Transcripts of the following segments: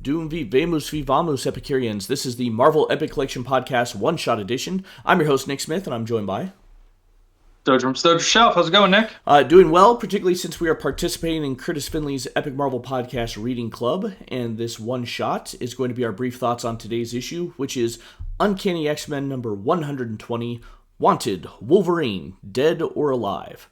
Doom v Vamos v Vamos Epicureans. This is the Marvel Epic Collection Podcast One-Shot Edition. I'm your host, Nick Smith, and I'm joined by... Stojr from Stojr Shelf. How's it going, Nick? Doing well, particularly since we are participating in Kurtis Findlay's Epic Marvel Podcast Reading Club, and this one-shot is going to be our brief thoughts on today's issue, which is Uncanny X Men number 120, Wanted, Wolverine, Dead or Alive.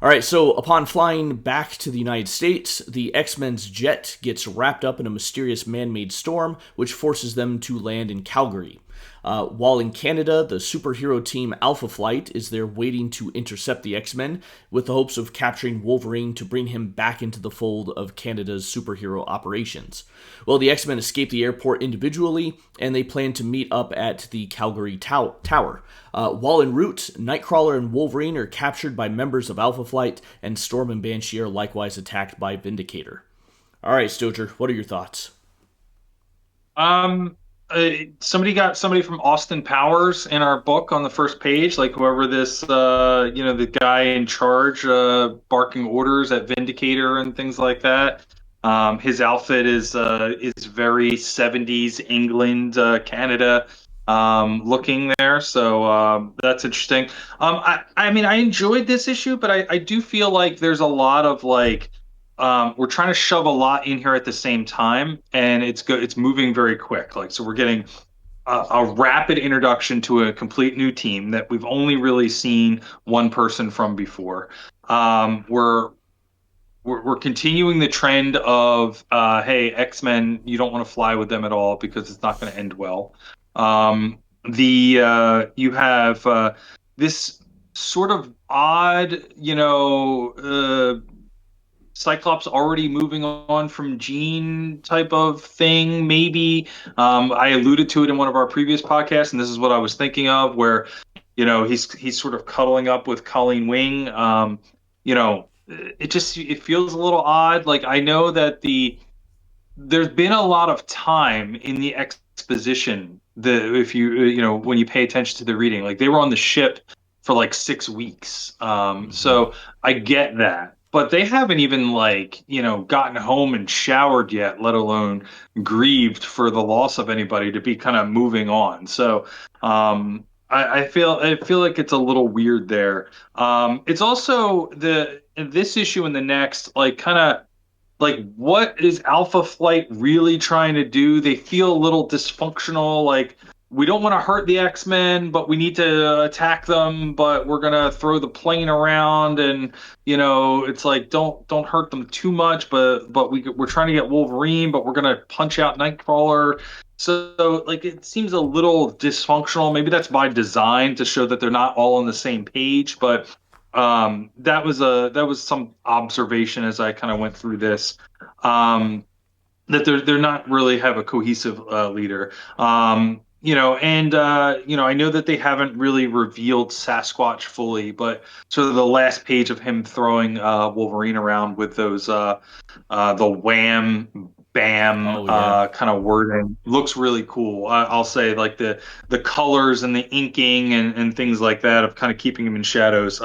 Alright, so upon flying back to the United States, the X-Men's jet gets wrapped up in a mysterious man-made storm, which forces them to land in Calgary. While in Canada, the superhero team Alpha Flight is there waiting to intercept the X-Men, with the hopes of capturing Wolverine to bring him back into the fold of Canada's superhero operations. Well, the X-Men escape the airport individually, and they plan to meet up at the Calgary Tower. While en route, Nightcrawler and Wolverine are captured by members of Alpha Flight, and Storm and Banshee are likewise attacked by Vindicator. Alright, Stojr, what are your thoughts? Somebody got somebody from Austin Powers in our book on the first page, like whoever this, the guy in charge, barking orders at Vindicator and things like that. His outfit is very 70s England, Canada, looking there. So that's interesting. I mean, I enjoyed this issue, but I do feel like there's a lot of we're trying to shove a lot in here at the same time, and it's good. It's moving very quick. So we're getting a rapid introduction to a complete new team that we've only really seen one person from before. We're continuing the trend of hey, X-Men, you don't want to fly with them at all because it's not going to end well. You have this sort of odd, Cyclops already moving on from Jean type of thing, maybe. I alluded to it in one of our previous podcasts, and this is what I was thinking of, where, he's sort of cuddling up with Colleen Wing. It feels a little odd. I know that there's been a lot of time in the exposition that if when you pay attention to the reading, they were on the ship for 6 weeks. So I get that. But they haven't even gotten home and showered yet, let alone grieved for the loss of anybody to be kind of moving on. So I feel like it's a little weird there. It's also this issue and the next what is Alpha Flight really trying to do? They feel a little dysfunctional. We don't want to hurt the X-Men, but we need to attack them, but we're gonna throw the plane around, and it's don't hurt them too much, but we're trying to get Wolverine, but we're gonna punch out Nightcrawler. So it seems a little dysfunctional. Maybe that's by design to show that they're not all on the same page, but that was some observation as I kind of went through this. That they're not really have a cohesive leader. I know that they haven't really revealed Sasquatch fully, but sort of the last page of him throwing Wolverine around with those the wham bam kind of wording looks really cool. I'll say the colors and the inking and things like that of kind of keeping him in shadows.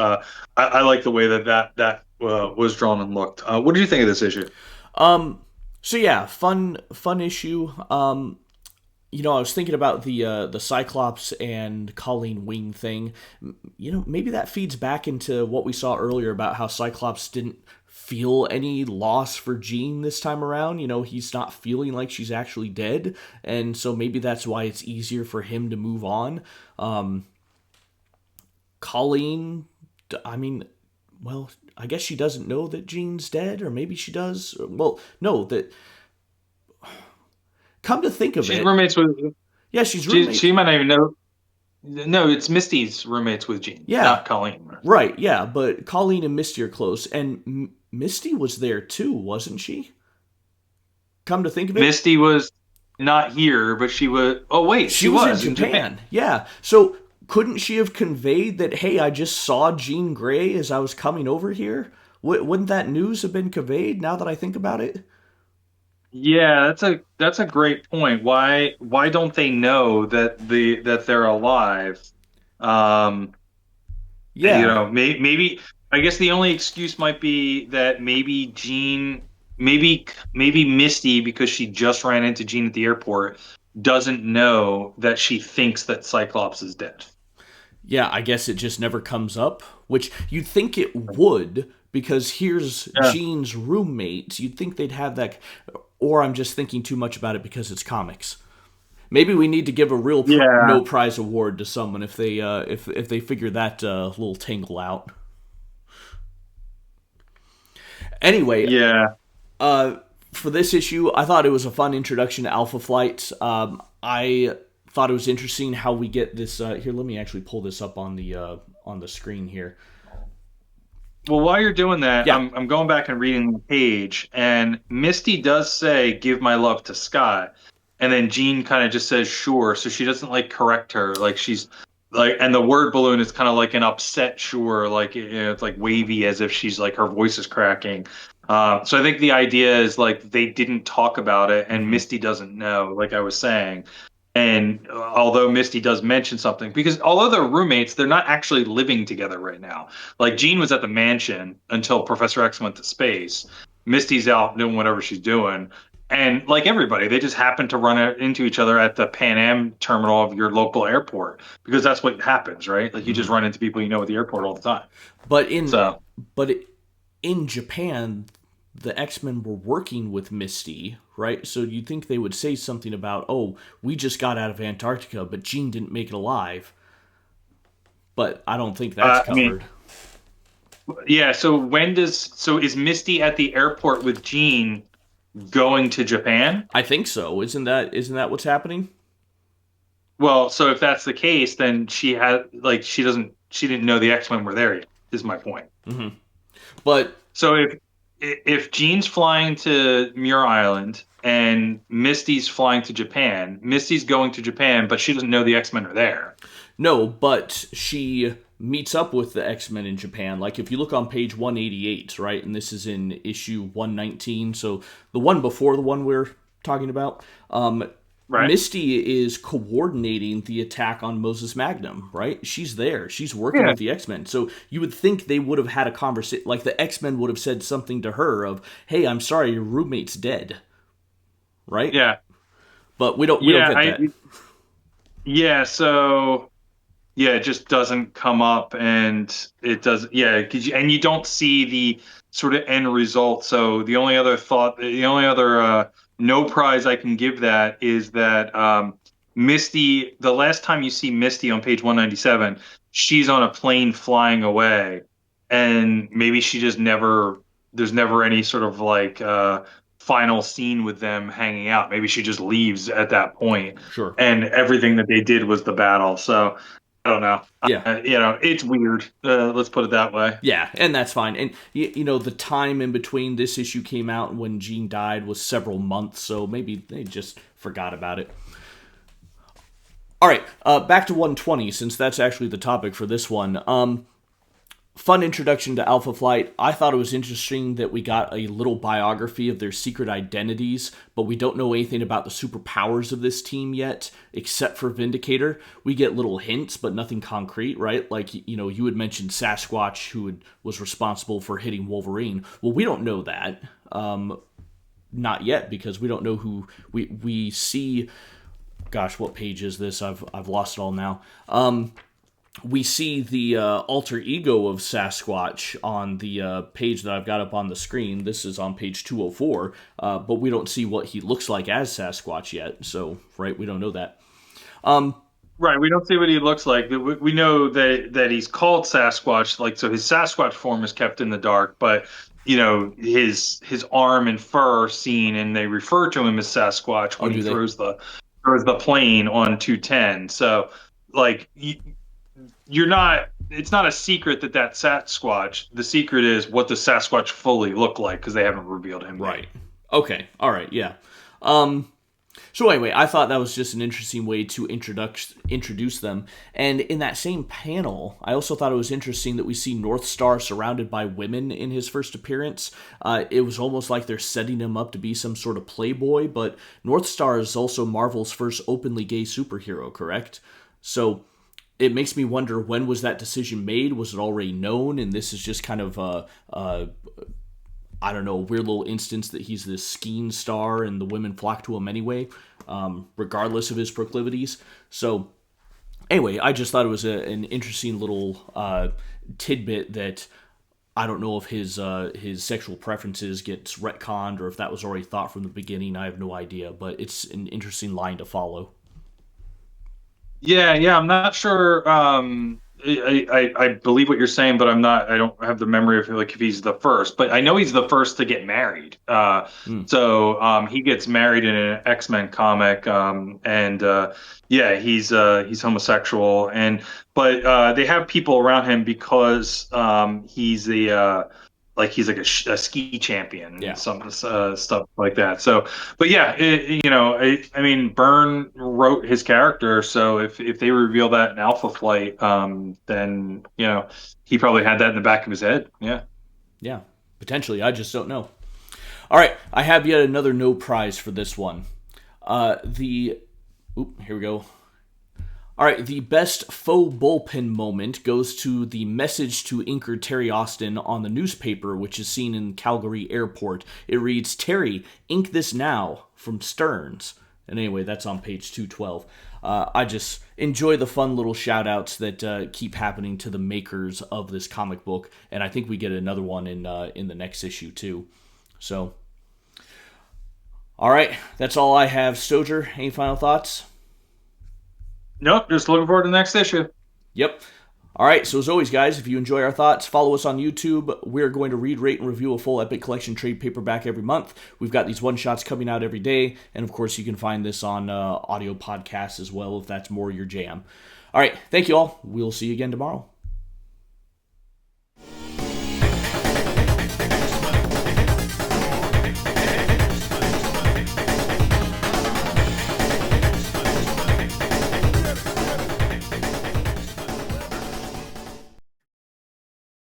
I like the way that was drawn and looked. What do you think of this issue? So yeah, fun issue. I was thinking about the Cyclops and Colleen Wing thing. Maybe that feeds back into what we saw earlier about how Cyclops didn't feel any loss for Jean this time around. He's not feeling like she's actually dead, and so maybe that's why it's easier for him to move on. Colleen, I guess she doesn't know that Jean's dead, or maybe she does. Well, no, that... Come to think of it... She's roommates with... Yeah, she's roommates. She might not even know... No, it's Misty's roommates with Jean, not Colleen. Right, yeah, but Colleen and Misty are close, and Misty was there too, wasn't she? Come to think of it... Misty was not here, but she was... Oh, wait, she was in Japan. Yeah, so... Couldn't she have conveyed that, hey, I just saw Jean Grey as I was coming over here? Wouldn't that news have been conveyed, now that I think about it? Yeah, that's a great point. Why don't they know that they're alive? Yeah. Maybe I guess the only excuse might be that maybe Jean maybe Misty, because she just ran into Jean at the airport, doesn't know that she thinks that Cyclops is dead. Yeah, I guess it just never comes up, which you'd think it would, because here's Yeah. Jean's roommate. You'd think they'd have that, or I'm just thinking too much about it because it's comics. Maybe we need to give a real Yeah. no prize award to someone if they if they figure that little tangle out. Anyway, Yeah. for this issue, I thought it was a fun introduction to Alpha Flight. I thought it was interesting how we get this. Here, let me actually pull this up on the screen here. Well, while you're doing that, Yeah. I'm going back and reading the page, and Misty does say, "Give my love to Scott," and then Jean kind of just says, "Sure," so she doesn't like correct her, like she's like, and the word balloon is kind of like an upset sure, like it's like wavy as if she's like her voice is cracking. So I think the idea is like they didn't talk about it, and Mm-hmm. Misty doesn't know, like I was saying. And although Misty does mention something, because although they're roommates, they're not actually living together right now. Like Jean was at the mansion until Professor X went to space. Misty's out doing whatever she's doing. And like everybody, they just happen to run into each other at the Pan Am terminal of your local airport because that's what happens, right? Like you just Mm-hmm. run into people you know at the airport all the time. But in So, but in Japan, the X-Men were working with Misty, right? So you'd think they would say something about, "Oh, we just got out of Antarctica, but Jean didn't make it alive." But I don't think that's I mean, covered. yeah. So is Misty at the airport with Jean going to Japan? I think so. Isn't that what's happening? Well, so if that's the case, then she had like she didn't know the X Men were there yet. Is my point. Mm-hmm. But So if Jean's flying to Muir Island and Misty's flying to Japan, Misty's going to Japan, but she doesn't know the X Men are there. no, but she meets up with the X-Men in Japan. Like if you look on page 188, right? And this is in issue 119, so the one before the one we're talking about. Right? Misty is coordinating the attack on Moses Magnum, right? She's there. She's working Yeah. with the X-Men. So you would think they would have had a conversation, like the X-Men would have said something to her of, "Hey, I'm sorry, your roommate's dead," right? Yeah. But we don't Yeah. get that. Yeah. So yeah, it just doesn't come up, and it does. Yeah, and you don't see the sort of end result. So the only other no prize I can give that is that Misty. The last time you see Misty on page 197, she's on a plane flying away, and maybe she just never. There's never any sort of like final scene with them hanging out. Maybe she just leaves at that point, Sure. and everything that they did was the battle. So. I don't know. Yeah. It's weird. Let's put it that way. Yeah, and that's fine. And the time in between this issue came out and when Jean died was several months, so maybe they just forgot about it. All right, back to 120 since that's actually the topic for this one. Fun introduction to Alpha Flight. I thought it was interesting that we got a little biography of their secret identities, but we don't know anything about the superpowers of this team yet, except for Vindicator. We get little hints, but nothing concrete, right? Like, you had mentioned Sasquatch, who was responsible for hitting Wolverine. Well, we don't know that. Not yet, because we don't know who we see. Gosh, what page is this? I've lost it all now. We see the alter ego of Sasquatch on the page that I've got up on the screen. This is on page 204, but we don't see what he looks like as Sasquatch yet. So, right, we don't know that. Right. We don't see what he looks like. We know that he's called Sasquatch. Like, so his Sasquatch form is kept in the dark, but his arm and fur seen, and they refer to him as Sasquatch Oh, when he do they? throws the plane on 210. So, like, you're not. It's not a secret that's Sasquatch. The secret is what does Sasquatch fully look like because they haven't revealed him yet. Right. Okay. All right. Yeah. So anyway, I thought that was just an interesting way to introduce them. And in that same panel, I also thought it was interesting that we see North Star surrounded by women in his first appearance. It was almost like they're setting him up to be some sort of playboy, but North Star is also Marvel's first openly gay superhero, correct? So it makes me wonder, when was that decision made? Was it already known? And this is just kind of I don't know, weird little instance that he's this skiing star and the women flock to him anyway, regardless of his proclivities. So anyway, I just thought it was an interesting little tidbit that I don't know if his sexual preferences gets retconned or if that was already thought from the beginning. I have no idea, but it's an interesting line to follow. Yeah, I'm not sure. I believe what you're saying, but I don't have the memory of like if he's the first, but I know he's the first to get married. So he gets married in an X Men comic, and yeah, he's homosexual, but they have people around him because he's he's like a ski champion Yeah. and some stuff like that. So, but yeah, I mean, Byrne wrote his character, so if they reveal that in Alpha Flight, then he probably had that in the back of his head. Yeah, potentially. I just don't know. All right, I have yet another no prize for this one. Here we go. All right, the best faux bullpen moment goes to the message to inker Terry Austin on the newspaper, which is seen in Calgary Airport. It reads, "Terry, ink this now," from Stearns. And anyway, that's on page 212. I just enjoy the fun little shout-outs that keep happening to the makers of this comic book, and I think we get another one in the next issue, too. So, all right, that's all I have. Stojr, any final thoughts? Nope, just looking forward to the next issue. Yep. All right, so as always, guys, if you enjoy our thoughts, follow us on YouTube. We're going to read, rate, and review a full Epic Collection trade paperback every month. We've got these one-shots coming out every day, and of course, you can find this on audio podcasts as well if that's more your jam. All right, thank you all. We'll see you again tomorrow.